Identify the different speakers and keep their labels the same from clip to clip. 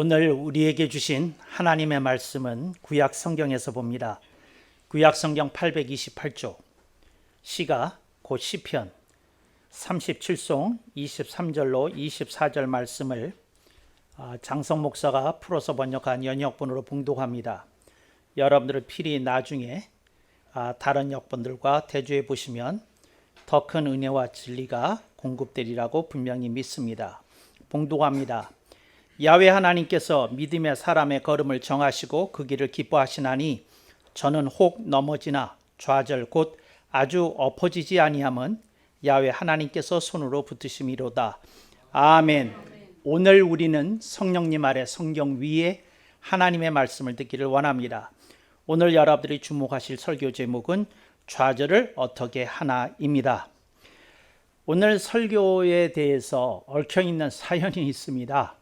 Speaker 1: 오늘 우리에게 주신 하나님의 말씀은 구약 성경에서 봅니다. 구약 성경 828쪽 시가 곧 시편 37송 23절로 24절 말씀을 장성 목사가 풀어서 번역한 연역본으로 봉독합니다. 여러분들은 필히 나중에 다른 역본들과 대조해 보시면 더 큰 은혜와 진리가 공급되리라고 분명히 믿습니다. 봉독합니다. 야훼 하나님께서 믿음의 사람의 걸음을 정하시고 그 길을 기뻐하시나니 저는 혹 넘어지나 좌절 곧 아주 엎어지지 아니함은 야훼 하나님께서 손으로 붙으심이로다. 아멘. 오늘 우리는 성령님 아래 성경 위에 하나님의 말씀을 듣기를 원합니다. 오늘 여러분들이 주목하실 설교 제목은 좌절을 어떻게 하나입니다. 오늘 설교에 대해서 얽혀있는 사연이 있습니다.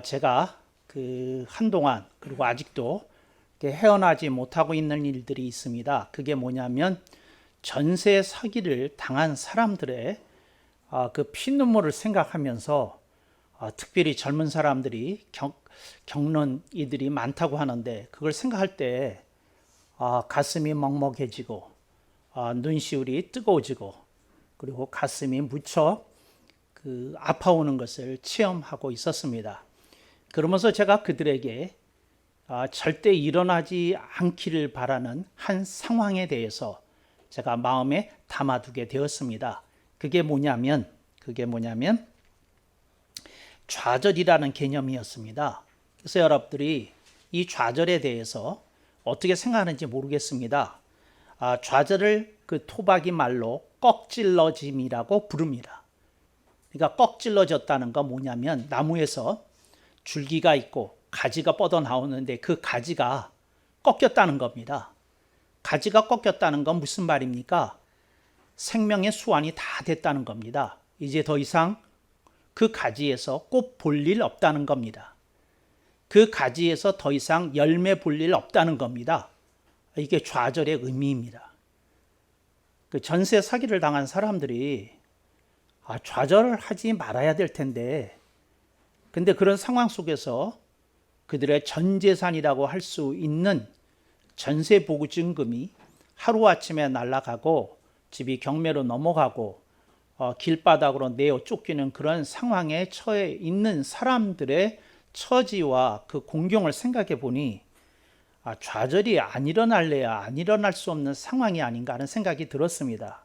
Speaker 1: 제가 한동안 그리고 아직도 헤어나지 못하고 있는 일들이 있습니다. 그게 뭐냐면 전세 사기를 당한 사람들의 그 피눈물을 생각하면서 특별히 젊은 사람들이 겪는 이들이 많다고 하는데 그걸 생각할 때 가슴이 먹먹해지고 눈시울이 뜨거워지고 그리고 가슴이 무척 아파오는 것을 체험하고 있었습니다. 그러면서 제가 그들에게 절대 일어나지 않기를 바라는 한 상황에 대해서 제가 마음에 담아두게 되었습니다. 그게 뭐냐면 좌절이라는 개념이었습니다. 그래서 여러분들이 이 좌절에 대해서 어떻게 생각하는지 모르겠습니다. 좌절을 토박이 말로 꺽질러짐이라고 부릅니다. 그러니까 꺽질러졌다는 건 뭐냐면 나무에서 줄기가 있고 가지가 뻗어 나오는데 그 가지가 꺾였다는 겁니다. 가지가 꺾였다는 건 무슨 말입니까? 생명의 수완이 다 됐다는 겁니다. 이제 더 이상 그 가지에서 꽃 볼 일 없다는 겁니다. 그 가지에서 더 이상 열매 볼 일 없다는 겁니다. 이게 좌절의 의미입니다. 그 전세 사기를 당한 사람들이 좌절을 하지 말아야 될 텐데 근데 그런 상황 속에서 그들의 전 재산이라고 할 수 있는 전세 보증금이 하루아침에 날아가고 집이 경매로 넘어가고 길바닥으로 내어 쫓기는 그런 상황에 처해 있는 사람들의 처지와 그 공경을 생각해 보니 좌절이 안 일어날래야 안 일어날 수 없는 상황이 아닌가 하는 생각이 들었습니다.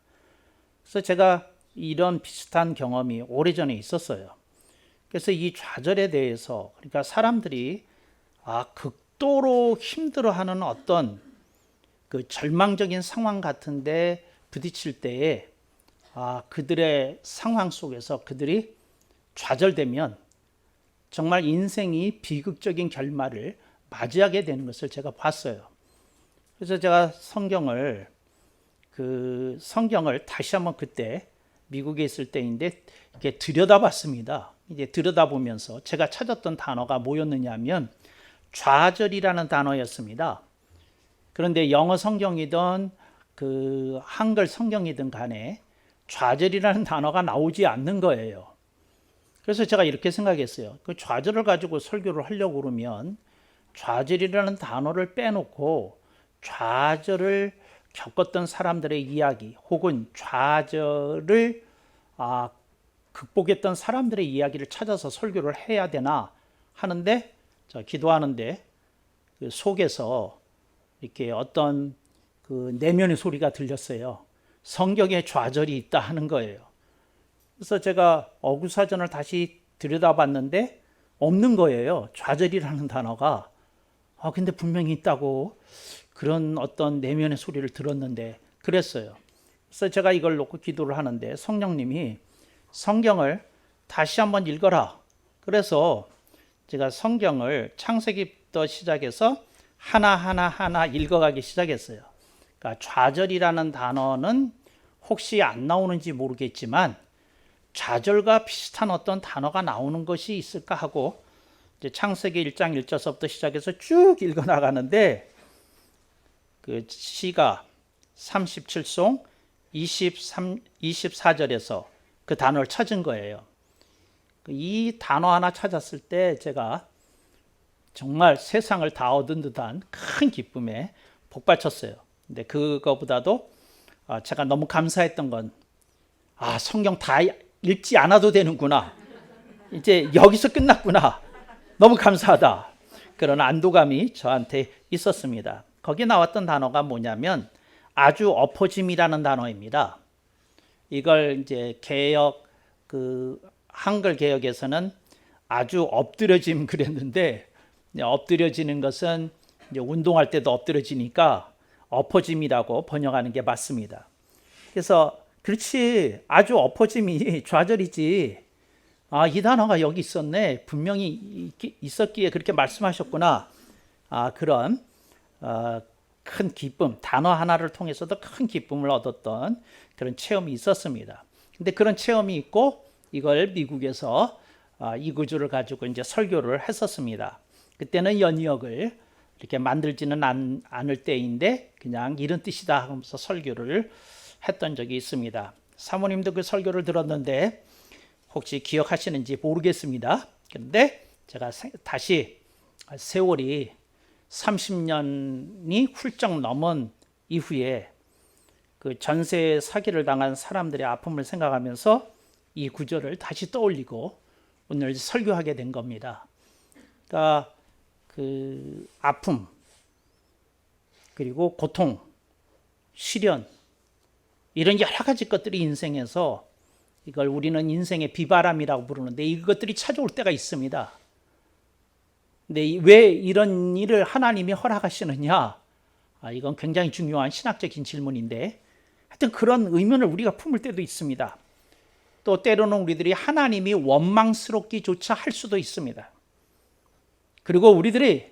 Speaker 1: 그래서 제가 이런 비슷한 경험이 오래전에 있었어요. 그래서 이 좌절에 대해서 그러니까 사람들이 극도로 힘들어하는 어떤 그 절망적인 상황 같은데 부딪힐 때에 그들의 상황 속에서 그들이 좌절되면 정말 인생이 비극적인 결말을 맞이하게 되는 것을 제가 봤어요. 그래서 제가 성경을 다시 한번 그때 미국에 있을 때인데 이렇게 들여다봤습니다. 이제 들여다보면서 제가 찾았던 단어가 뭐였느냐면 좌절이라는 단어였습니다. 그런데 영어 성경이든 한글 성경이든 간에 좌절이라는 단어가 나오지 않는 거예요. 그래서 제가 이렇게 생각했어요. 그 좌절을 가지고 설교를 하려고 그러면 좌절이라는 단어를 빼놓고 좌절을 겪었던 사람들의 이야기 혹은 좌절을 극복했던 사람들의 이야기를 찾아서 설교를 해야 되나 하는데 기도하는데 그 속에서 이렇게 어떤 내면의 소리가 들렸어요. 성경에 좌절이 있다 하는 거예요. 그래서 제가 어구사전을 다시 들여다봤는데 없는 거예요. 좌절이라는 단어가. 근데 분명히 있다고 그런 어떤 내면의 소리를 들었는데 그랬어요. 그래서 제가 이걸 놓고 기도를 하는데 성령님이 성경을 다시 한번 읽어라. 그래서 제가 성경을 창세기부터 시작해서 하나 읽어가기 시작했어요. 그러니까 좌절이라는 단어는 혹시 안 나오는지 모르겠지만 좌절과 비슷한 어떤 단어가 나오는 것이 있을까 하고 이제 창세기 1장 1절서부터 시작해서 쭉 읽어 나가는데 그 시가 37송 24절에서 그 단어를 찾은 거예요. 이 단어 하나 찾았을 때 제가 정말 세상을 다 얻은 듯한 큰 기쁨에 복받쳤어요. 근데 그거보다도 제가 너무 감사했던 건 성경 다 읽지 않아도 되는구나. 이제 여기서 끝났구나. 너무 감사하다. 그런 안도감이 저한테 있었습니다. 거기 나왔던 단어가 뭐냐면 아주 엎어짐이라는 단어입니다. 이걸 이제 한글 개역에서는 아주 엎드려짐 그랬는데, 엎드려지는 것은 이제 운동할 때도 엎드려지니까 엎어짐이라고 번역하는 게 맞습니다. 그래서 그렇지, 아주 엎어짐이 좌절이지. 이 단어가 여기 있었네. 분명히 있었기에 그렇게 말씀하셨구나. 그런 큰 기쁨, 단어 하나를 통해서도 큰 기쁨을 얻었던 그런 체험이 있었습니다. 근데 그런 체험이 있고 이걸 미국에서 이 구주를 가지고 이제 설교를 했었습니다. 그때는 연이역을 이렇게 만들지는 않을 때인데 그냥 이런 뜻이다 하면서 설교를 했던 적이 있습니다. 사모님도 그 설교를 들었는데 혹시 기억하시는지 모르겠습니다. 그런데 제가 다시 세월이 30년이 훌쩍 넘은 이후에 그 전세 사기를 당한 사람들의 아픔을 생각하면서 이 구절을 다시 떠올리고 오늘 설교하게 된 겁니다. 그러니까 그 아픔, 그리고 고통, 시련, 이런 여러 가지 것들이 인생에서, 이걸 우리는 인생의 비바람이라고 부르는데 이것들이 찾아올 때가 있습니다. 근데 왜 이런 일을 하나님이 허락하시느냐? 이건 굉장히 중요한 신학적인 질문인데, 하여튼 그런 의문을 우리가 품을 때도 있습니다. 또 때로는 우리들이 하나님이 원망스럽기조차 할 수도 있습니다. 그리고 우리들이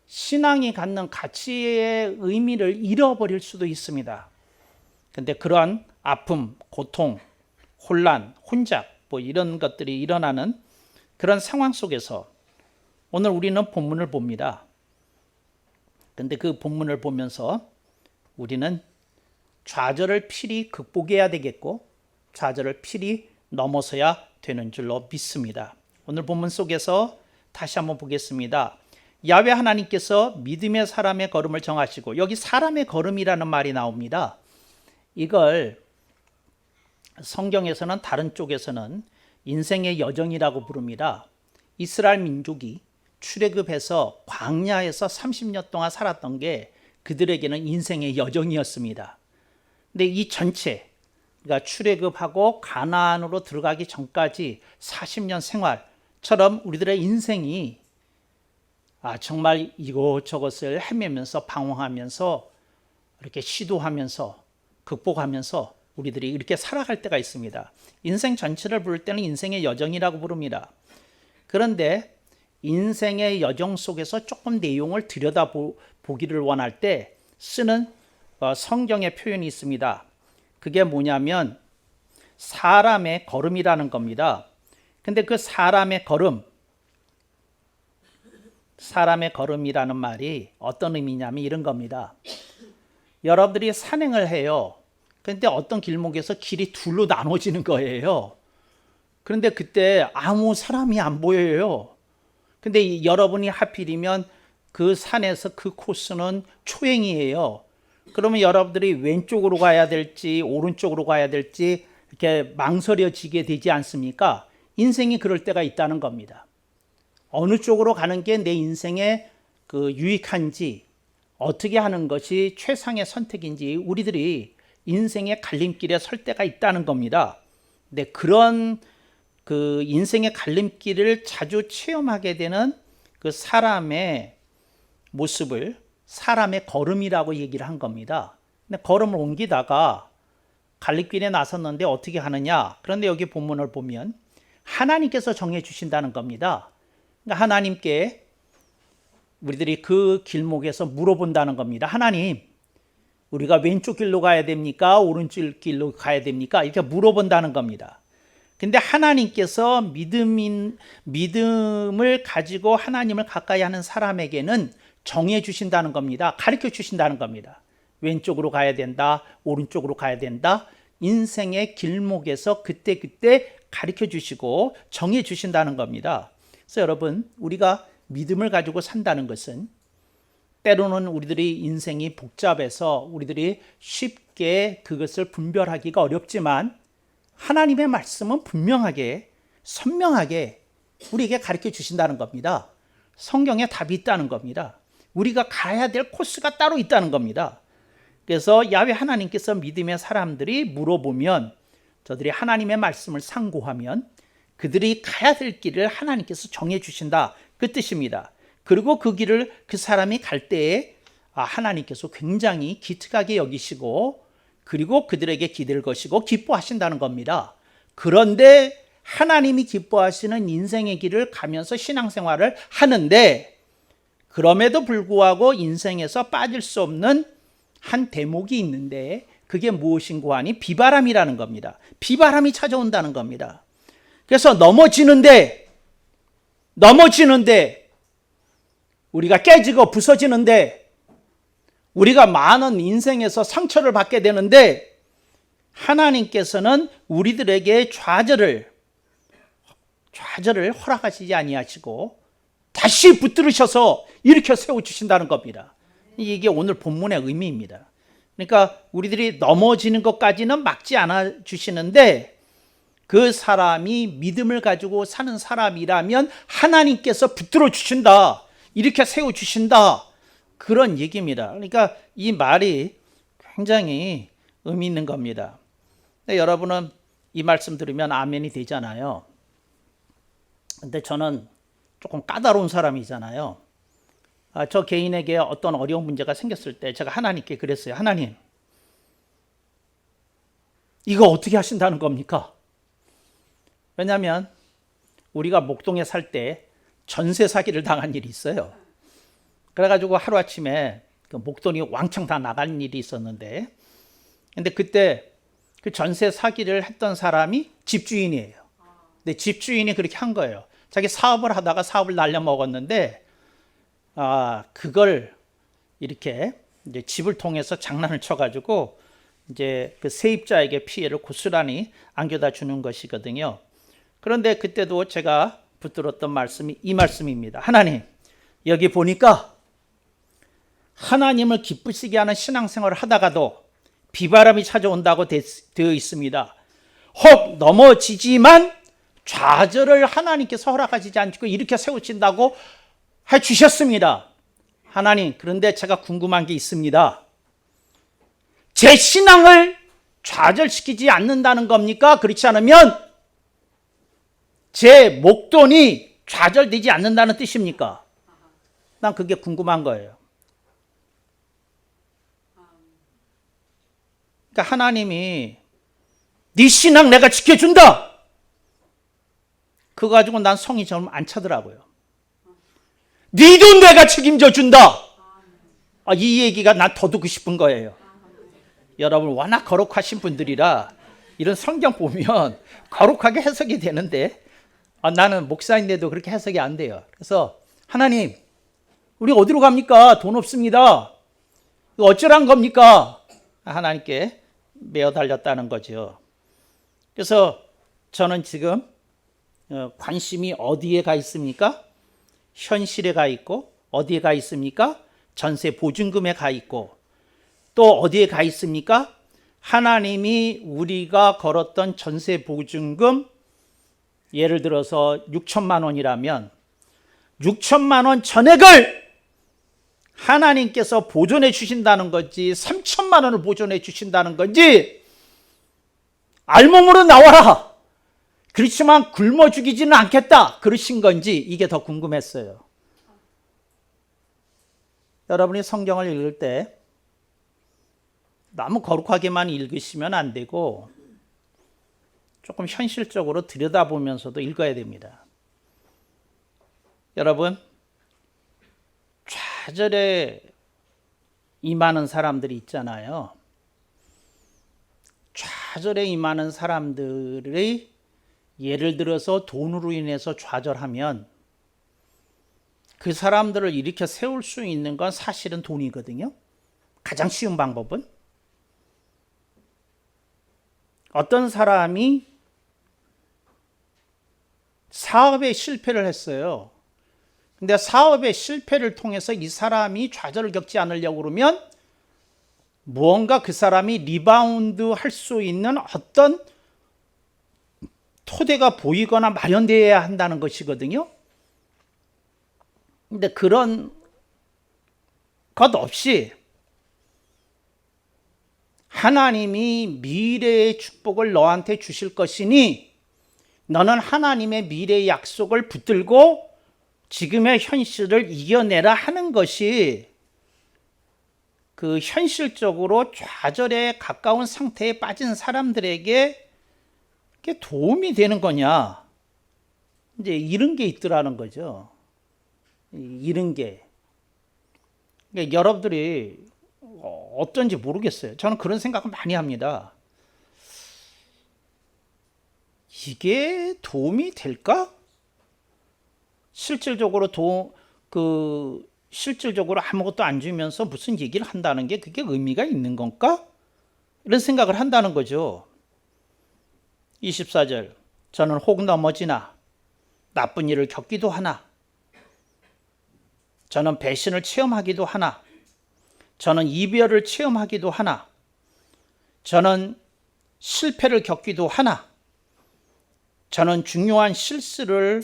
Speaker 1: 신앙이 갖는 가치의 의미를 잃어버릴 수도 있습니다. 근데 그러한 아픔, 고통, 혼란, 혼잡, 이런 것들이 일어나는 그런 상황 속에서 오늘 우리는 본문을 봅니다. 근데 그 본문을 보면서 우리는 좌절을 필히 극복해야 되겠고 좌절을 필히 넘어서야 되는 줄로 믿습니다. 오늘 본문 속에서 다시 한번 보겠습니다. 야훼 하나님께서 믿음의 사람의 걸음을 정하시고, 여기 사람의 걸음이라는 말이 나옵니다. 이걸 성경에서는, 다른 쪽에서는 인생의 여정이라고 부릅니다. 이스라엘 민족이 출애굽해서 광야에서 30년 동안 살았던 게 그들에게는 인생의 여정이었습니다. 근데 이 전체, 그러니까 출애굽하고 가나안으로 들어가기 전까지 40년 생활처럼 우리들의 인생이 정말 이것저것을 헤매면서 방황하면서 이렇게 시도하면서 극복하면서 우리들이 이렇게 살아갈 때가 있습니다. 인생 전체를 부를 때는 인생의 여정이라고 부릅니다. 그런데 인생의 여정 속에서 조금 내용을 들여다보기를 원할 때 쓰는 성경의 표현이 있습니다. 그게 뭐냐면 사람의 걸음이라는 겁니다. 근데 그 사람의 걸음이라는 말이 어떤 의미냐면 이런 겁니다. 여러분들이 산행을 해요. 그런데 어떤 길목에서 길이 둘로 나눠지는 거예요. 그런데 그때 아무 사람이 안 보여요. 근데 여러분이 하필이면 그 산에서 그 코스는 초행이에요. 그러면 여러분들이 왼쪽으로 가야 될지 오른쪽으로 가야 될지 이렇게 망설여지게 되지 않습니까? 인생이 그럴 때가 있다는 겁니다. 어느 쪽으로 가는 게 내 인생에 유익한지, 어떻게 하는 것이 최상의 선택인지 우리들이 인생의 갈림길에 설 때가 있다는 겁니다. 근데 그런 인생의 갈림길을 자주 체험하게 되는 그 사람의 모습을 사람의 걸음이라고 얘기를 한 겁니다. 근데 걸음을 옮기다가 갈림길에 나섰는데 어떻게 하느냐? 그런데 여기 본문을 보면 하나님께서 정해 주신다는 겁니다. 그러니까 하나님께 우리들이 그 길목에서 물어본다는 겁니다. 하나님, 우리가 왼쪽 길로 가야 됩니까? 오른쪽 길로 가야 됩니까? 이렇게 물어본다는 겁니다. 근데 하나님께서 믿음을 가지고 하나님을 가까이 하는 사람에게는 정해 주신다는 겁니다. 가르쳐 주신다는 겁니다. 왼쪽으로 가야 된다, 오른쪽으로 가야 된다. 인생의 길목에서 그때그때 가르쳐 주시고 정해 주신다는 겁니다. 그래서 여러분, 우리가 믿음을 가지고 산다는 것은 때로는 우리들이 인생이 복잡해서 우리들이 쉽게 그것을 분별하기가 어렵지만 하나님의 말씀은 분명하게 선명하게 우리에게 가르쳐 주신다는 겁니다. 성경에 답이 있다는 겁니다. 우리가 가야 될 코스가 따로 있다는 겁니다. 그래서 야훼 하나님께서 믿음의 사람들이 물어보면 저들이 하나님의 말씀을 상고하면 그들이 가야 될 길을 하나님께서 정해 주신다, 그 뜻입니다. 그리고 그 길을 그 사람이 갈 때에 하나님께서 굉장히 기특하게 여기시고 그리고 그들에게 기댈 것이고 기뻐하신다는 겁니다. 그런데 하나님이 기뻐하시는 인생의 길을 가면서 신앙생활을 하는데 그럼에도 불구하고 인생에서 빠질 수 없는 한 대목이 있는데 그게 무엇인고 하니 비바람이라는 겁니다. 비바람이 찾아온다는 겁니다. 그래서 넘어지는데 우리가 깨지고 부서지는데 우리가 많은 인생에서 상처를 받게 되는데 하나님께서는 우리들에게 좌절을 허락하시지 아니하시고 다시 붙들으셔서 일으켜 세워주신다는 겁니다. 이게 오늘 본문의 의미입니다. 그러니까 우리들이 넘어지는 것까지는 막지 않아 주시는데 그 사람이 믿음을 가지고 사는 사람이라면 하나님께서 붙들어 주신다, 이렇게 세워주신다, 그런 얘기입니다. 그러니까 이 말이 굉장히 의미 있는 겁니다. 근데 여러분은 이 말씀 들으면 아멘이 되잖아요. 근데 저는 조금 까다로운 사람이잖아요. 저 개인에게 어떤 어려운 문제가 생겼을 때 제가 하나님께 그랬어요. 하나님, 이거 어떻게 하신다는 겁니까? 왜냐하면 우리가 목동에 살 때 전세 사기를 당한 일이 있어요. 그래가지고 하루아침에 그 목돈이 왕창 다 나간 일이 있었는데, 근데 그때 그 전세 사기를 했던 사람이 집주인이에요. 근데 집주인이 그렇게 한 거예요. 자기 사업을 하다가 사업을 날려먹었는데 그걸 이렇게 이제 집을 통해서 장난을 쳐가지고 이제 그 세입자에게 피해를 고스란히 안겨다 주는 것이거든요. 그런데 그때도 제가 붙들었던 말씀이 이 말씀입니다. 하나님, 여기 보니까 하나님을 기쁘시게 하는 신앙생활을 하다가도 비바람이 찾아온다고 되어 있습니다. 혹 넘어지지만 좌절을 하나님께서 허락하시지 않고 이렇게 세우신다고 해주셨습니다. 하나님, 그런데 제가 궁금한 게 있습니다. 제 신앙을 좌절시키지 않는다는 겁니까? 그렇지 않으면 제 목돈이 좌절되지 않는다는 뜻입니까? 난 그게 궁금한 거예요. 그러니까 하나님이 네 신앙 내가 지켜준다, 그거 가지고 난 성이 좀 안 차더라고요. 네 돈 내가 책임져 준다, 이 얘기가 난 더 듣고 싶은 거예요. 여러분 워낙 거룩하신 분들이라 이런 성경 보면 거룩하게 해석이 되는데 나는 목사인데도 그렇게 해석이 안 돼요. 그래서 하나님, 우리 어디로 갑니까? 돈 없습니다. 이거 어쩌란 겁니까? 하나님께 매어 달렸다는 거죠. 그래서 저는 지금 관심이 어디에 가 있습니까? 현실에 가 있고, 어디에 가 있습니까? 전세 보증금에 가 있고, 또 어디에 가 있습니까? 하나님이 우리가 걸었던 전세 보증금, 예를 들어서 6천만 원이라면 6천만 원 전액을 하나님께서 보존해 주신다는 건지 3천만 원을 보존해 주신다는 건지, 알몸으로 나와라, 그렇지만 굶어 죽이지는 않겠다, 그러신 건지, 이게 더 궁금했어요. 여러분이 성경을 읽을 때 너무 거룩하게만 읽으시면 안 되고 조금 현실적으로 들여다보면서도 읽어야 됩니다. 여러분, 좌절에 임하는 사람들이 있잖아요. 좌절에 임하는 사람들이 예를 들어서 돈으로 인해서 좌절하면 그 사람들을 일으켜 세울 수 있는 건 사실은 돈이거든요. 가장 쉬운 방법은 어떤 사람이 사업에 실패를 했어요. 근데 사업의 실패를 통해서 이 사람이 좌절을 겪지 않으려고 그러면 무언가 그 사람이 리바운드 할 수 있는 어떤 토대가 보이거나 마련되어야 한다는 것이거든요. 근데 그런 것 없이 하나님이 미래의 축복을 너한테 주실 것이니 너는 하나님의 미래의 약속을 붙들고 지금의 현실을 이겨내라 하는 것이 그 현실적으로 좌절에 가까운 상태에 빠진 사람들에게 도움이 되는 거냐? 이제 이런 게 있더라는 거죠. 이런 게. 그러니까 여러분들이 어떤지 모르겠어요. 저는 그런 생각을 많이 합니다. 이게 도움이 될까? 실질적으로 실질적으로 아무것도 안 주면서 무슨 얘기를 한다는 게 그게 의미가 있는 건가? 이런 생각을 한다는 거죠. 24절. 저는 혹 넘어지나 나쁜 일을 겪기도 하나 저는 배신을 체험하기도 하나 저는 이별을 체험하기도 하나 저는 실패를 겪기도 하나 저는 중요한 실수를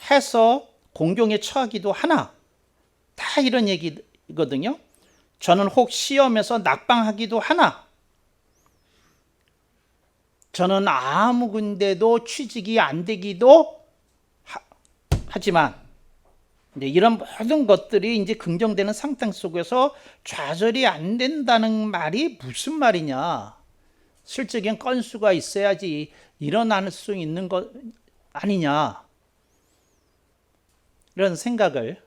Speaker 1: 해서 공경에 처하기도 하나 다 이런 얘기거든요. 저는 혹 시험에서 낙방하기도 하나 저는 아무 군데도 취직이 안 되기도 하지만 이제 이런 모든 것들이 이제 긍정되는 상태 속에서 좌절이 안 된다는 말이 무슨 말이냐? 실적인 건수가 있어야지 일어날 수 있는 것 아니냐? 이런 생각을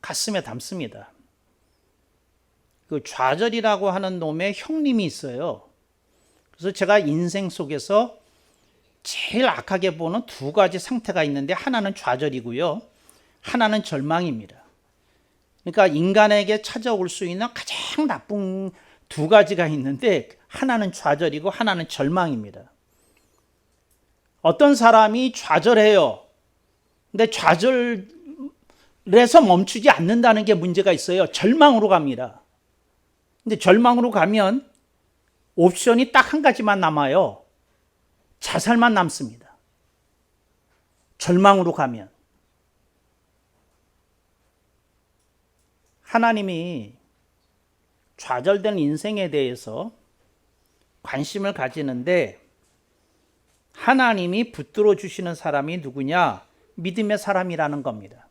Speaker 1: 가슴에 담습니다. 그 좌절이라고 하는 놈의 형님이 있어요. 그래서 제가 인생 속에서 제일 악하게 보는 두 가지 상태가 있는데 하나는 좌절이고요. 하나는 절망입니다. 그러니까 인간에게 찾아올 수 있는 가장 나쁜 두 가지가 있는데 하나는 좌절이고 하나는 절망입니다. 어떤 사람이 좌절해요. 근데 좌절에서 멈추지 않는다는 게 문제가 있어요. 절망으로 갑니다. 근데 절망으로 가면 옵션이 딱 한 가지만 남아요. 자살만 남습니다. 절망으로 가면. 하나님이 좌절된 인생에 대해서 관심을 가지는데 하나님이 붙들어 주시는 사람이 누구냐? 믿음의 사람이라는 겁니다.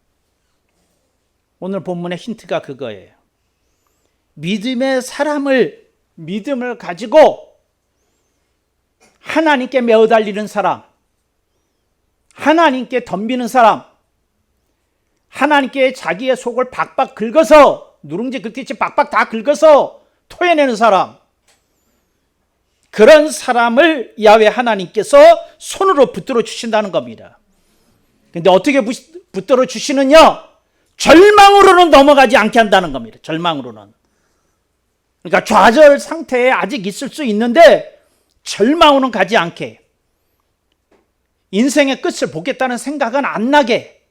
Speaker 1: 오늘 본문의 힌트가 그거예요. 믿음의 사람을 믿음을 가지고 하나님께 매어 달리는 사람, 하나님께 덤비는 사람, 하나님께 자기의 속을 박박 긁어서 누룽지 긁듯이 박박 다 긁어서 토해내는 사람, 그런 사람을 야훼 하나님께서 손으로 붙들어 주신다는 겁니다. 근데 어떻게 붙들어 주시느냐? 절망으로는 넘어가지 않게 한다는 겁니다. 절망으로는. 그러니까 좌절 상태에 아직 있을 수 있는데 절망으로는 가지 않게, 인생의 끝을 보겠다는 생각은 안 나게,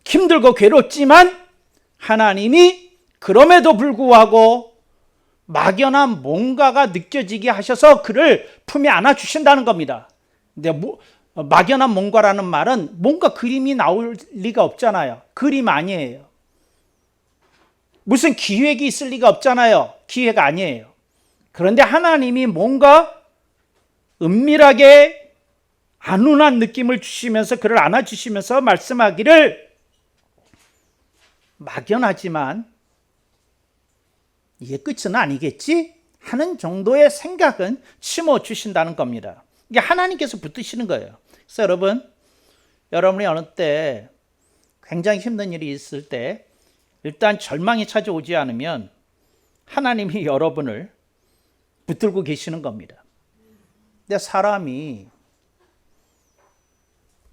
Speaker 1: 힘들고 괴롭지만 하나님이 그럼에도 불구하고 막연한 뭔가가 느껴지게 하셔서 그를 품에 안아 주신다는 겁니다. 근데 막연한 뭔가라는 말은 뭔가 그림이 나올 리가 없잖아요. 그림 아니에요. 무슨 기획이 있을 리가 없잖아요. 기획 아니에요. 그런데 하나님이 뭔가 은밀하게 안운한 느낌을 주시면서 그를 안아주시면서 말씀하기를 막연하지만 이게 끝은 아니겠지? 하는 정도의 생각은 심어주신다는 겁니다. 이게 하나님께서 붙드시는 거예요. 그래서 여러분이 어느 때 굉장히 힘든 일이 있을 때 일단 절망이 찾아오지 않으면 하나님이 여러분을 붙들고 계시는 겁니다. 근데 사람이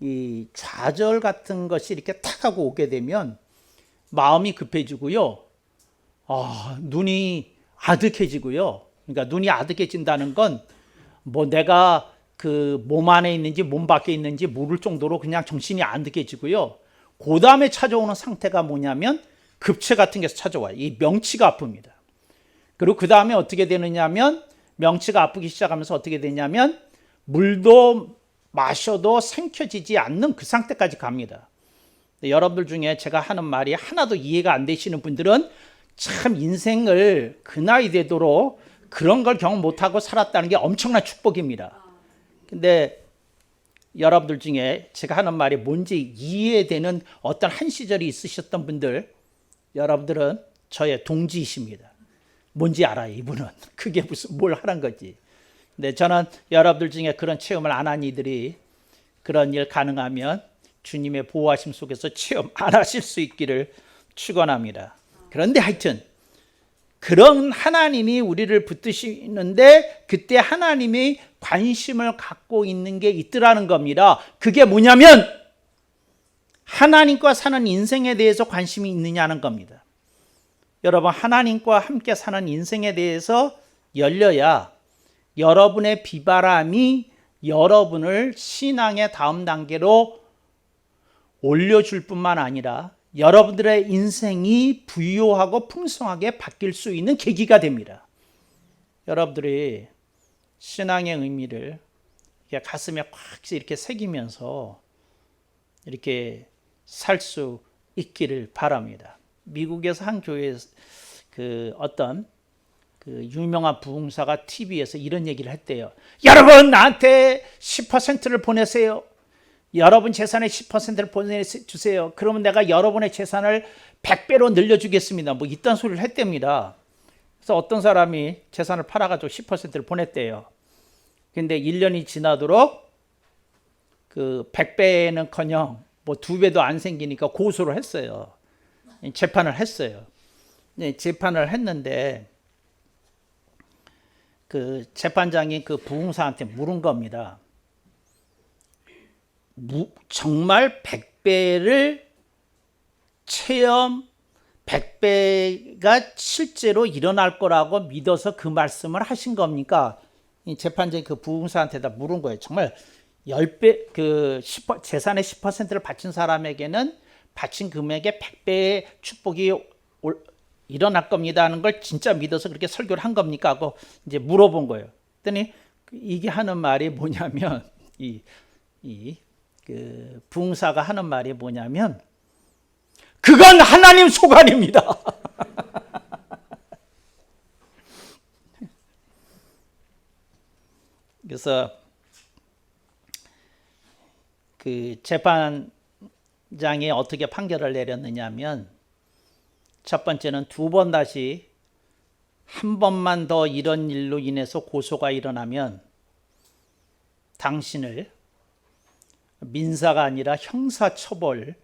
Speaker 1: 이 좌절 같은 것이 이렇게 탁 하고 오게 되면 마음이 급해지고요. 눈이 아득해지고요. 그러니까 눈이 아득해진다는 건 뭐 내가 그 몸 안에 있는지 몸 밖에 있는지 모를 정도로 그냥 정신이 아득해지고요. 그 다음에 찾아오는 상태가 뭐냐면 급체 같은 게 찾아와요. 이 명치가 아픕니다. 그리고 그 다음에 어떻게 되느냐 하면 명치가 아프기 시작하면서 어떻게 되냐면 물도 마셔도 생켜지지 않는 그 상태까지 갑니다. 여러분들 중에 제가 하는 말이 하나도 이해가 안 되시는 분들은 참 인생을 그 나이 되도록 그런 걸 경험 못하고 살았다는 게 엄청난 축복입니다. 근데 여러분들 중에 제가 하는 말이 뭔지 이해되는 어떤 한 시절이 있으셨던 분들, 여러분들은 저의 동지이십니다. 뭔지 알아요, 이분은. 그게 무슨 뭘 하는 거지. 근데 저는 여러분들 중에 그런 체험을 안 한 이들이 그런 일 가능하면 주님의 보호하심 속에서 체험 안 하실 수 있기를 축원합니다. 그런데 하여튼 그런 하나님이 우리를 붙드시는데 그때 하나님이 관심을 갖고 있는 게 있더라는 겁니다. 그게 뭐냐면 하나님과 사는 인생에 대해서 관심이 있느냐는 겁니다. 여러분, 하나님과 함께 사는 인생에 대해서 열려야 여러분의 비바람이 여러분을 신앙의 다음 단계로 올려줄 뿐만 아니라 여러분들의 인생이 부유하고 풍성하게 바뀔 수 있는 계기가 됩니다. 여러분들이 신앙의 의미를 가슴에 꽉 이렇게 새기면서 이렇게 살 수 있기를 바랍니다. 미국에서 한 교회 어떤 유명한 부흥사가 TV에서 이런 얘기를 했대요. 여러분, 나한테 10%를 보내세요. 여러분 재산의 10%를 보내주세요. 그러면 내가 여러분의 재산을 100배로 늘려주겠습니다. 뭐 이딴 소리를 했답니다. 그래서 어떤 사람이 재산을 팔아가지고 10%를 보냈대요. 근데 1년이 지나도록 그 100배는커녕 뭐 2배도 안 생기니까 고소를 했어요. 재판을 했어요. 재판을 했는데 그 재판장이 그 부흥사한테 물은 겁니다. 정말 100배를 체험 100배가 실제로 일어날 거라고 믿어서 그 말씀을 하신 겁니까? 이 재판장이 그 부흥사한테다 물은 거예요. 정말 10배 재산의 10%를 바친 사람에게는 바친 금액의 100배의 축복이 일어날 겁니다 하는 걸 진짜 믿어서 그렇게 설교를 한 겁니까? 하고 이제 물어본 거예요. 그랬더니 이게 하는 말이 뭐냐면 그 부흥사가 하는 말이 뭐냐면 그건 하나님 소관입니다. 그래서 그 재판장이 어떻게 판결을 내렸느냐면 첫 번째는 2번 다시 한 번만 더 이런 일로 인해서 고소가 일어나면 당신을 민사가 아니라 형사 처벌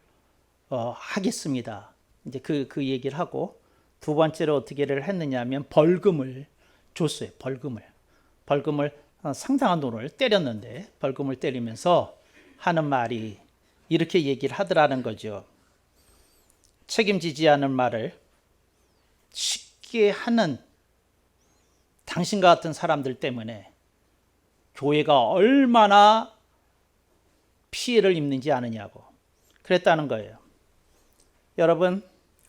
Speaker 1: 하겠습니다. 이제 그 얘기를 하고 두 번째로 어떻게를 했느냐면 벌금을 줬어요. 벌금을 상당한 돈을 때렸는데 벌금을 때리면서 하는 말이 이렇게 얘기를 하더라는 거죠. 책임지지 않은 말을 쉽게 하는 당신과 같은 사람들 때문에 교회가 얼마나 피해를 입는지 아느냐고 그랬다는 거예요. 여러분,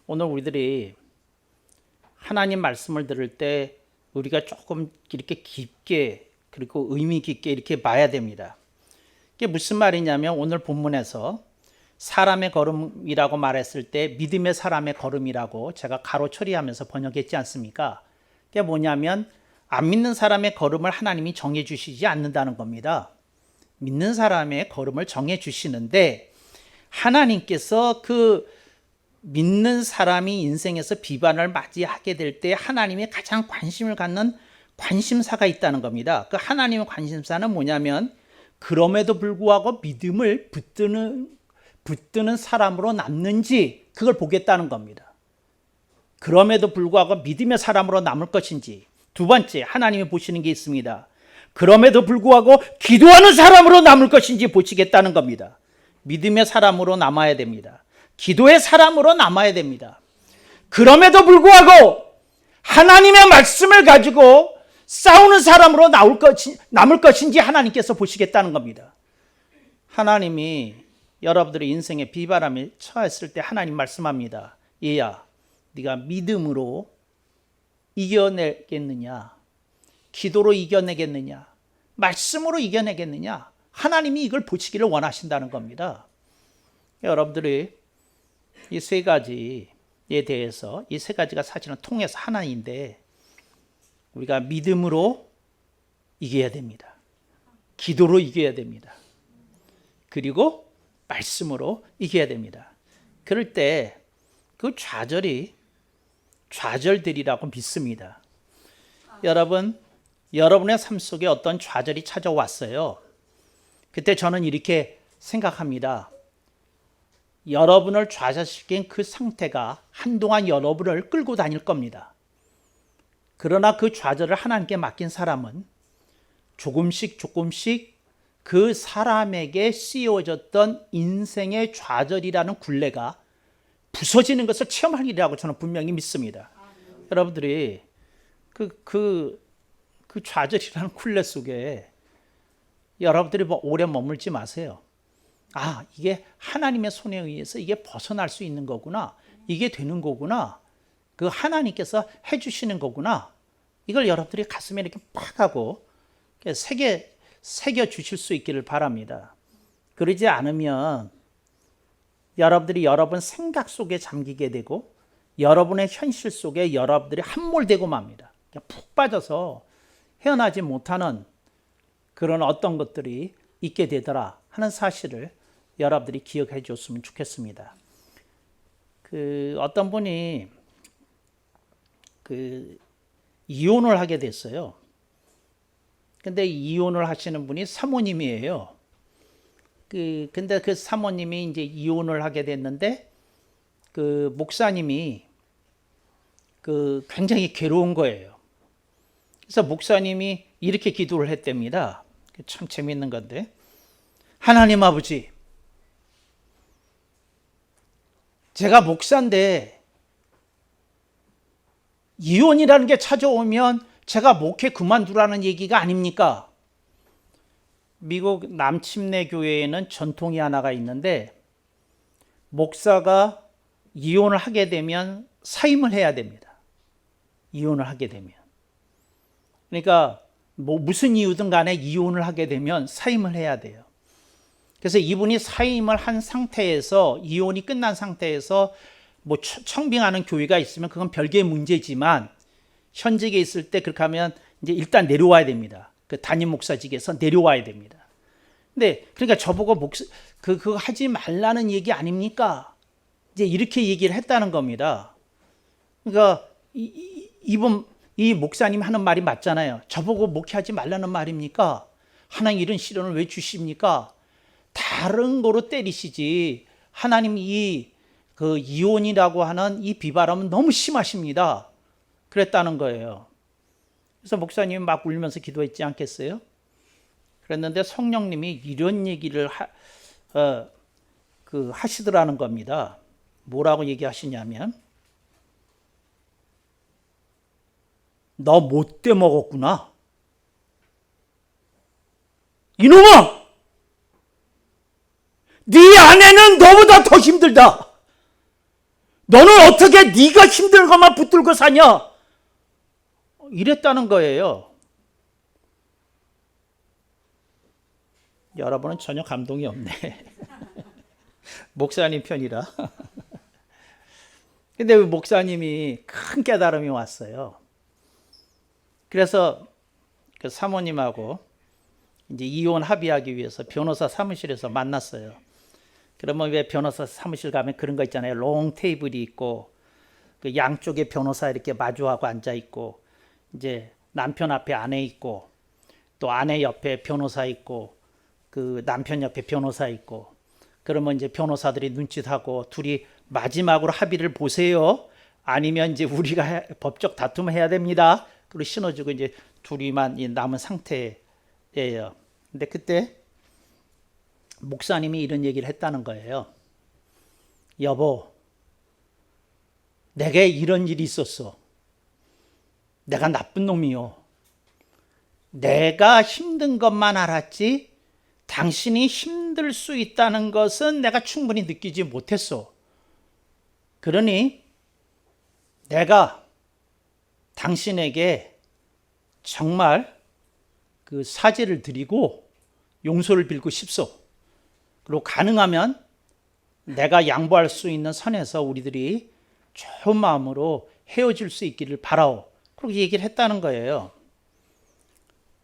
Speaker 1: 오늘 우리들이 하나님 말씀을 들을 때 우리가 조금 이렇게 깊게 그리고 의미 깊게 이렇게 봐야 됩니다. 이게 무슨 말이냐면 오늘 본문에서 사람의 걸음이라고 말했을 때 믿음의 사람의 걸음이라고 제가 가로 처리하면서 번역했지 않습니까? 그게 뭐냐면 안 믿는 사람의 걸음을 하나님이 정해 주시지 않는다는 겁니다. 믿는 사람의 걸음을 정해 주시는데 하나님께서 그 믿는 사람이 인생에서 비반을 맞이하게 될 때 하나님이 가장 관심을 갖는 관심사가 있다는 겁니다. 그 하나님의 관심사는 뭐냐면 그럼에도 불구하고 믿음을 붙드는 사람으로 남는지 그걸 보겠다는 겁니다. 그럼에도 불구하고 믿음의 사람으로 남을 것인지. 두 번째, 하나님이 보시는 게 있습니다. 그럼에도 불구하고 기도하는 사람으로 남을 것인지 보시겠다는 겁니다. 믿음의 사람으로 남아야 됩니다. 기도의 사람으로 남아야 됩니다. 그럼에도 불구하고 하나님의 말씀을 가지고 싸우는 사람으로 남을 것인지 하나님께서 보시겠다는 겁니다. 하나님이 여러분들의 인생에 비바람이 처했을 때 하나님 말씀합니다. 얘야, 네가 믿음으로 이겨내겠느냐? 기도로 이겨내겠느냐? 말씀으로 이겨내겠느냐? 하나님이 이걸 보시기를 원하신다는 겁니다. 여러분들이 이 세 가지에 대해서, 이 세 가지가 사실은 통해서 하나인데 우리가 믿음으로 이겨야 됩니다. 기도로 이겨야 됩니다. 그리고 말씀으로 이겨야 됩니다. 그럴 때 그 좌절이 좌절들이라고 믿습니다. 여러분, 여러분의 삶 속에 어떤 좌절이 찾아왔어요. 그때 저는 이렇게 생각합니다. 여러분을 좌절시킨 그 상태가 한동안 여러분을 끌고 다닐 겁니다. 그러나 그 좌절을 하나님께 맡긴 사람은 조금씩 그 사람에게 씌워졌던 인생의 좌절이라는 굴레가 부서지는 것을 체험하리라고 저는 분명히 믿습니다. 여러분들이 그 좌절이라는 굴레 속에 여러분들이 오래 머물지 마세요. 아, 이게 하나님의 손에 의해서 이게 벗어날 수 있는 거구나. 이게 되는 거구나. 그 하나님께서 해주시는 거구나. 이걸 여러분들이 가슴에 이렇게 팍 하고 새겨 주실 수 있기를 바랍니다. 그러지 않으면 여러분들이 여러분 생각 속에 잠기게 되고 여러분의 현실 속에 여러분들이 함몰되고 맙니다. 푹 빠져서 헤어나지 못하는 그런 어떤 것들이 있게 되더라 하는 사실을 여러분들이 기억해 줬으면 좋겠습니다. 어떤 분이 이혼을 하게 됐어요. 근데 이혼을 하시는 분이 사모님이에요. 근데 그 사모님이 이제 이혼을 하게 됐는데 그 목사님이 굉장히 괴로운 거예요. 그래서 목사님이 이렇게 기도를 했답니다. 참 재밌는 건데, 하나님 아버지, 제가 목사인데 이혼이라는 게 찾아오면 제가 목회 그만두라는 얘기가 아닙니까? 미국 남침내 교회에는 전통이 하나가 있는데 목사가 이혼을 하게 되면 사임을 해야 됩니다. 이혼을 하게 되면. 그러니까 무슨 이유든 간에 이혼을 하게 되면 사임을 해야 돼요. 그래서 이분이 사임을 한 상태에서, 이혼이 끝난 상태에서 청빙하는 교회가 있으면 그건 별개의 문제지만 현직에 있을 때 그렇게 하면 이제 일단 내려와야 됩니다. 그 담임 목사직에서 내려와야 됩니다. 근데 그러니까 저보고 그거 하지 말라는 얘기 아닙니까? 이제 이렇게 얘기를 했다는 겁니다. 그러니까 이 목사님 하는 말이 맞잖아요. 저보고 목회하지 말라는 말입니까? 하나님 이런 시련을 왜 주십니까? 다른 거로 때리시지. 하나님 이혼이라고 하는 이 비바람은 너무 심하십니다. 그랬다는 거예요. 그래서 목사님이 막 울면서 기도했지 않겠어요? 그랬는데 성령님이 이런 얘기를 하시더라는 겁니다. 뭐라고 얘기하시냐면, 너 못돼 먹었구나. 이놈아! 네 아내는 너보다 더 힘들다. 너는 어떻게 네가 힘든 것만 붙들고 사냐? 이랬다는 거예요. 여러분은 전혀 감동이 없네. 목사님 편이라. 근데 목사님이 큰 깨달음이 왔어요. 그래서 그 사모님하고 이제 이혼 합의하기 위해서 변호사 사무실에서 만났어요. 그러면 왜 변호사 사무실 가면 그런 거 있잖아요. 롱 테이블이 있고 그 양쪽에 변호사 이렇게 마주하고 앉아 있고, 이제 남편 앞에 아내 있고, 또 아내 옆에 변호사 있고, 그 남편 옆에 변호사 있고, 그러면 이제 변호사들이 눈짓하고 둘이 마지막으로 합의를 보세요. 아니면 이제 우리가 법적 다툼을 해야 됩니다. 그리고 신어주고 이제 둘이만 남은 상태예요. 근데 그때 목사님이 이런 얘기를 했다는 거예요. 여보, 내게 이런 일이 있었어. 내가 나쁜 놈이요. 내가 힘든 것만 알았지 당신이 힘들 수 있다는 것은 내가 충분히 느끼지 못했어. 그러니 내가 당신에게 정말 그 사죄를 드리고 용서를 빌고 싶소. 그리고 가능하면 내가 양보할 수 있는 선에서 우리들이 좋은 마음으로 헤어질 수 있기를 바라오. 그렇게 얘기를 했다는 거예요.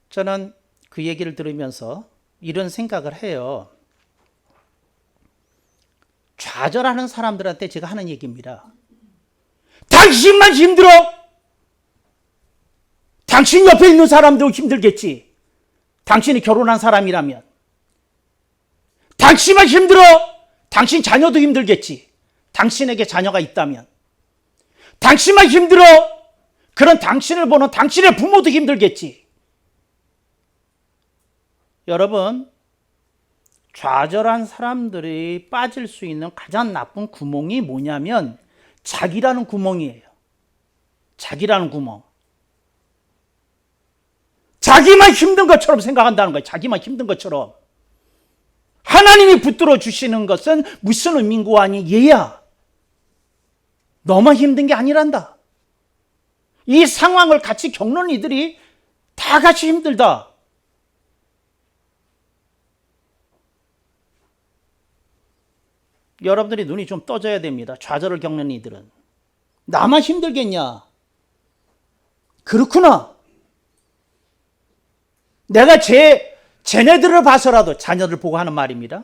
Speaker 1: 저는 그 얘기를 들으면서 이런 생각을 해요. 좌절하는 사람들한테 제가 하는 얘기입니다. 당신만 힘들어! 당신 옆에 있는 사람도 힘들겠지. 당신이 결혼한 사람이라면. 당신만 힘들어! 당신 자녀도 힘들겠지. 당신에게 자녀가 있다면. 당신만 힘들어! 그런 당신을 보는 당신의 부모도 힘들겠지. 여러분, 좌절한 사람들이 빠질 수 있는 가장 나쁜 구멍이 뭐냐면 자기라는 구멍이에요. 자기라는 구멍. 자기만 힘든 것처럼 생각한다는 거예요. 자기만 힘든 것처럼. 하나님이 붙들어 주시는 것은 무슨 의미인고 하니 얘야, 너만 힘든 게 아니란다. 이 상황을 같이 겪는 이들이 다 같이 힘들다. 여러분들이 눈이 좀 떠져야 됩니다. 좌절을 겪는 이들은. 나만 힘들겠냐? 그렇구나. 내가 쟤네들을 봐서라도, 자녀를 보고 하는 말입니다.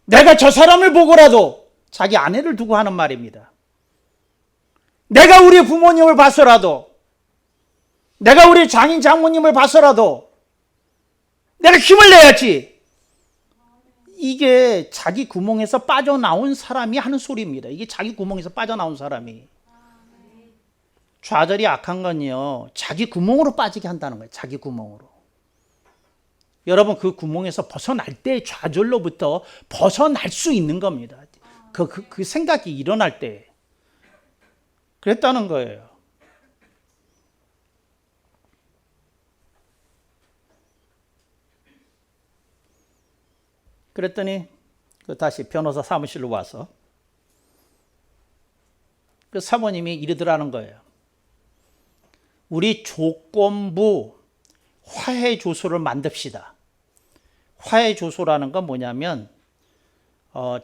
Speaker 1: 내가 저 사람을 보고라도, 자기 아내를 두고 하는 말입니다. 내가 우리 부모님을 봐서라도, 내가 우리 장인 장모님을 봐서라도 내가 힘을 내야지. 이게 자기 구멍에서 빠져나온 사람이 하는 소리입니다. 이게 자기 구멍에서 빠져나온 사람이. 좌절이 악한 건요, 자기 구멍으로 빠지게 한다는 거예요. 자기 구멍으로. 여러분, 그 구멍에서 벗어날 때 좌절로부터 벗어날 수 있는 겁니다. 그 생각이 일어날 때. 그랬다는 거예요. 그랬더니 다시 변호사 사무실로 와서 그 사모님이 이러더라는 거예요. 우리 조건부 화해조소를 만듭시다. 화해조소라는 건 뭐냐면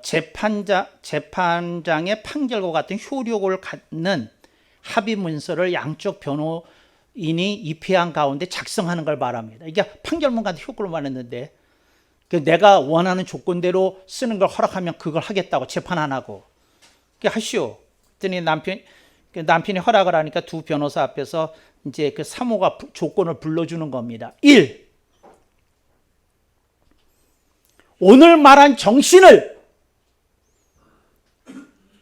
Speaker 1: 재판장의 판결과 같은 효력을 갖는 합의문서를 양쪽 변호인이 입회한 가운데 작성하는 걸 말합니다. 이게 판결문 같은 효과를 말했는데 내가 원하는 조건대로 쓰는 걸 허락하면 그걸 하겠다고, 재판 안 하고. 하시오. 그랬더니 남편이 허락을 하니까 두 변호사 앞에서 이제 그 사모가 조건을 불러주는 겁니다. 1. 오늘 말한 정신을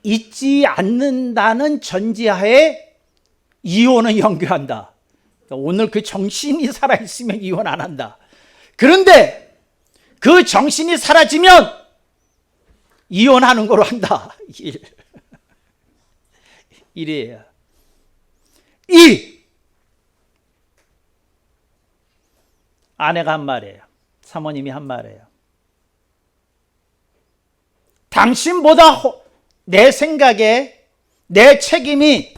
Speaker 1: 잊지 않는다는 전제하에 이혼은 연기한다. 오늘 그 정신이 살아있으면 이혼 안 한다. 그런데 그 정신이 사라지면 이혼하는 걸로 한다. 1이에요. 2. 아내가 한 말이에요. 사모님이 한 말이에요. 당신보다 내 생각에 내 책임이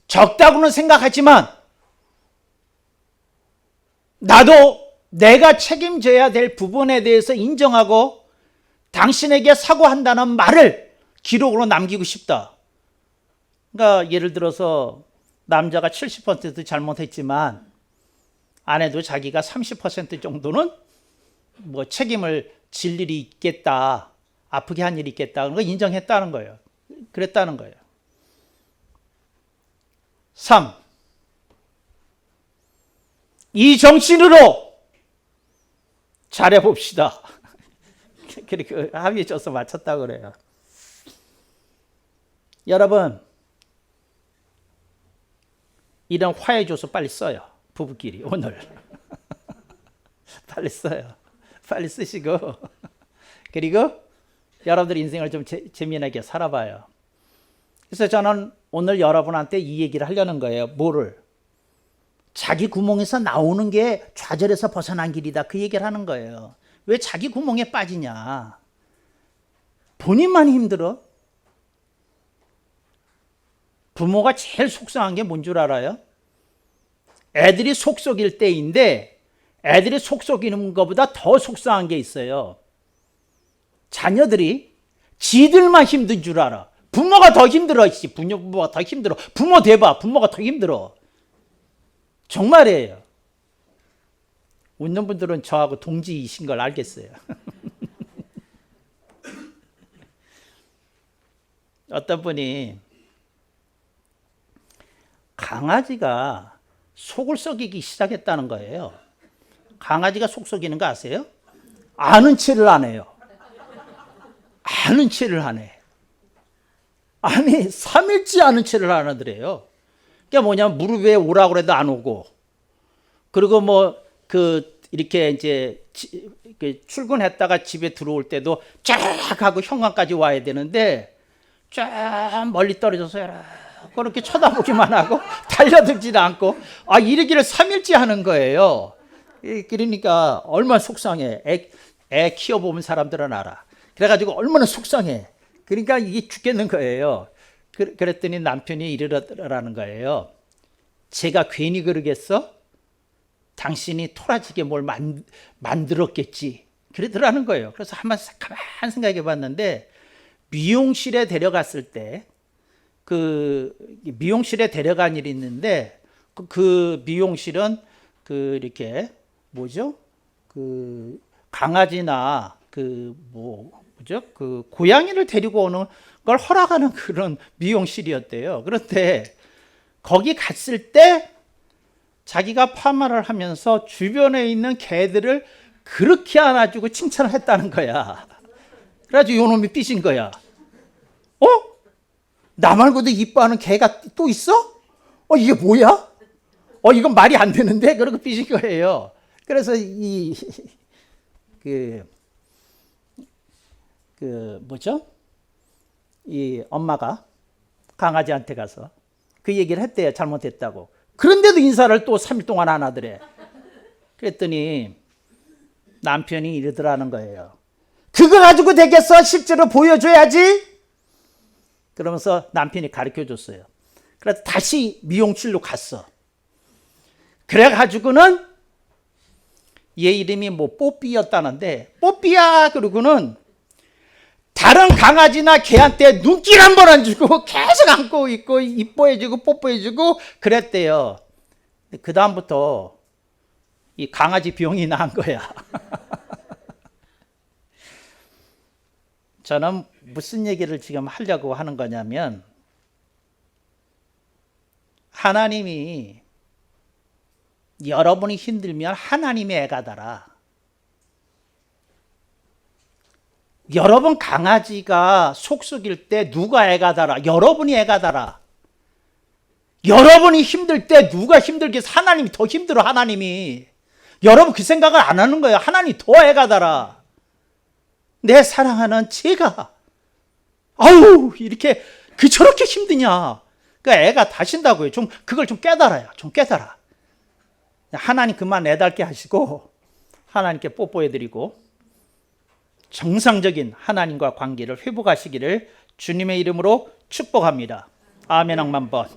Speaker 1: 적다고는 생각하지만 나도 내가 책임져야 될 부분에 대해서 인정하고 당신에게 사과한다는 말을 기록으로 남기고 싶다. 그러니까 예를 들어서 남자가 70% 잘못했지만 아내도 자기가 30% 정도는 뭐 책임을 질 일이 있겠다, 아프게 한 일이 있겠다, 그런 거 인정했다는 거예요. 그랬다는 거예요. 3. 이 정신으로 잘해봅시다. 그렇게 합의에 쪄서 맞췄다고 그래요. 여러분, 이런 화해조서 빨리 써요. 부부끼리 오늘. 빨리 써요. 빨리 쓰시고. 그리고 여러분들 인생을 좀 재미나게 살아봐요. 그래서 저는 오늘 여러분한테 이 얘기를 하려는 거예요. 뭐를? 자기 구멍에서 나오는 게 좌절에서 벗어난 길이다. 그 얘기를 하는 거예요. 왜 자기 구멍에 빠지냐? 본인만 힘들어. 부모가 제일 속상한 게 뭔 줄 알아요? 애들이 속 썩일 때인데 애들이 속 썩이는 것보다 더 속상한 게 있어요. 자녀들이 지들만 힘든 줄 알아. 부모가 더 힘들어. 부모가 더 힘들어. 부모 대봐. 부모가 더 힘들어. 정말이에요. 웃는 분들은 저하고 동지이신 걸 알겠어요. 어떤 분이 강아지가 속을 썩이기 시작했다는 거예요. 강아지가 속 썩이는 거 아세요? 아는 체를 안 해요. 아는 체를 안 해. 아니 3일째 아는 체를 안 하더래요. 그게 뭐냐면 무릎에 오라고 해도 안 오고, 그리고 뭐 이렇게 이제 출근했다가 집에 들어올 때도 쫙 하고 현관까지 와야 되는데 쫙 멀리 떨어져서 그렇게 쳐다보기만 하고 달려들지도 않고, 이러기를 3일째 하는 거예요. 그러니까 얼마나 속상해. 애 키워보면 사람들은 알아. 그래가지고 얼마나 속상해. 그러니까 이게 죽겠는 거예요. 그랬더니 남편이 이러라는 거예요. 제가 괜히 그러겠어? 당신이 토라지게 뭘 만들었겠지. 그러더라는 거예요. 그래서 한번 가만 생각해 봤는데, 미용실에 데려갔을 때, 미용실에 데려간 일이 있는데, 그 미용실은 이렇게 뭐죠? 강아지나 고양이를 데리고 오는 걸 허락하는 그런 미용실이었대요. 그런데 거기 갔을 때 자기가 파마를 하면서 주변에 있는 개들을 그렇게 안아주고 칭찬을 했다는 거야. 그래가지고 요놈이 삐진 거야. 나 말고도 이뻐하는 개가 또 있어? 이게 뭐야? 이건 말이 안 되는데? 그러고 삐진 거예요. 그래서 이 엄마가 강아지한테 가서 그 얘기를 했대요. 잘못했다고. 그런데도 인사를 또 3일 동안 안 하더래. 그랬더니 남편이 이러더라는 거예요. 그거 가지고 되겠어? 실제로 보여줘야지. 그러면서 남편이 가르쳐 줬어요. 그래서 다시 미용실로 갔어. 그래가지고는 얘 이름이 뽀삐였다는데, 뽀삐야 그러고는 다른 강아지나 개한테 눈길 한 번 안 주고 계속 안고 있고 이뻐해주고 뽀뽀해주고 그랬대요. 그 다음부터 이 강아지 병이 난 거야. 저는 무슨 얘기를 지금 하려고 하는 거냐면, 하나님이 여러분이 힘들면 하나님의 애가 달아. 여러분 강아지가 속 썩일 때 누가 애가 달아? 여러분이 애가 달아. 여러분이 힘들 때 누가 힘들게 해서 하나님이 더 힘들어. 하나님이. 여러분 그 생각을 안 하는 거예요. 하나님이 더 애가 달아. 내 사랑하는 제가 이렇게 저렇게 힘드냐. 그러니까 애가 다신다고요. 그걸 좀 깨달아요. 좀 깨달아. 하나님 그만 애달게 하시고 하나님께 뽀뽀해드리고 정상적인 하나님과 관계를 회복하시기를 주님의 이름으로 축복합니다. 아멘. 억만 번.